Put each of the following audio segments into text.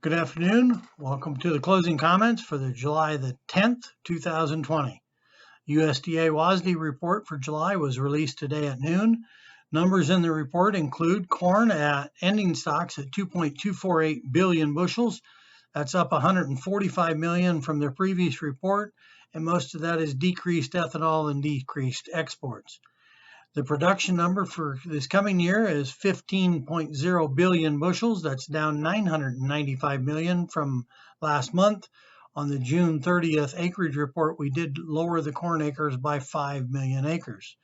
Good afternoon. Welcome to the closing comments for the July the 10th, 2020. USDA WASDE report for July was released today at noon. Numbers in the report include corn at ending stocks at 2.248 billion bushels. That's up 145 million from the previous report, and most of that is decreased ethanol and decreased exports. The production number for this coming year is 15.0 billion bushels. That's down 995 million from last month. On the June 30th acreage report, we did lower the corn acres by 5 million acres.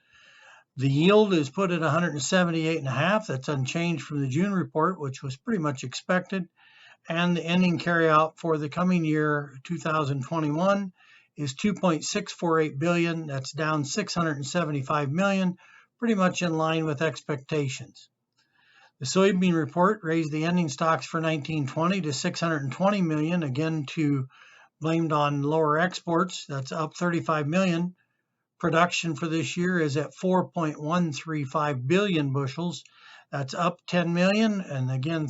The yield is put at 178.5. That's unchanged from the June report, which was pretty much expected. And the ending carryout for the coming year, 2021, is 2.648 billion. That's down 675 million, pretty much in line with expectations. The soybean report raised the ending stocks for 1920 to 620 million, again blamed on lower exports. That's up 35 million. Production for this year is at 4.135 billion bushels. That's up 10 million. And again,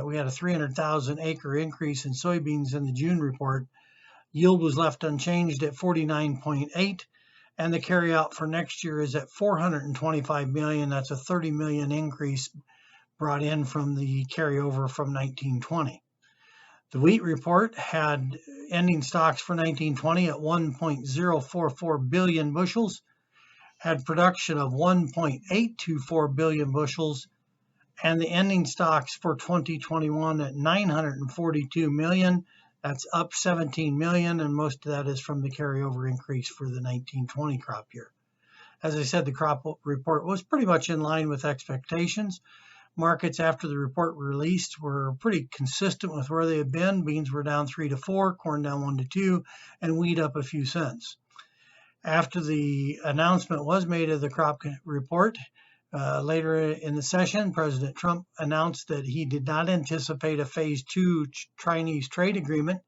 we had a 300,000 acre increase in soybeans in the June report. Yield was left unchanged at 49.8. And the carryout for next year is at 425 million. That's a 30 million increase brought in from the carryover from 1920. The wheat report had ending stocks for 1920 at 1.044 billion bushels, had production of 1.824 billion bushels, and the ending stocks for 2021 at 942 million. That's up 17 million, and most of that is from the carryover increase for the 1920 crop year. As I said, the crop report was pretty much in line with expectations. Markets after the report were released were pretty consistent with where they had been. Beans were down 3 to 4, corn down 1 to 2, and wheat up a few cents. After the announcement was made of the crop report, later in the session, President Trump announced that he did not anticipate a phase 2 Chinese trade agreement.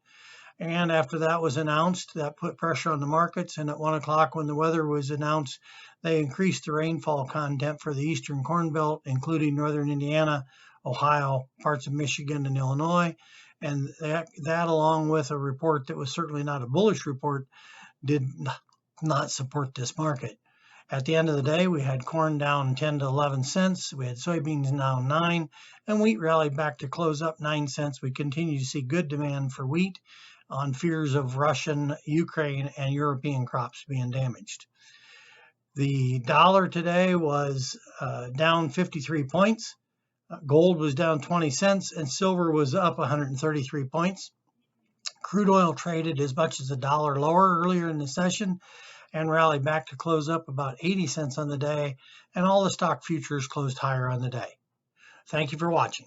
And after that was announced, that put pressure on the markets. And at 1 o'clock, when the weather was announced, they increased the rainfall content for the Eastern Corn Belt, including northern Indiana, Ohio, parts of Michigan, and Illinois. And that along with a report that was certainly not a bullish report, did not support this market. At the end of the day, we had corn down 10 to 11 cents. We had soybeans down 9, and wheat rallied back to close up 9 cents. We continue to see good demand for wheat on fears of Russian, Ukraine, and European crops being damaged. The dollar today was down 53 points. Gold was down 20 cents, and silver was up 133 points. Crude oil traded as much as $1 lower earlier in the session and rallied back to close up about 80 cents on the day, and all the stock futures closed higher on the day. Thank you for watching.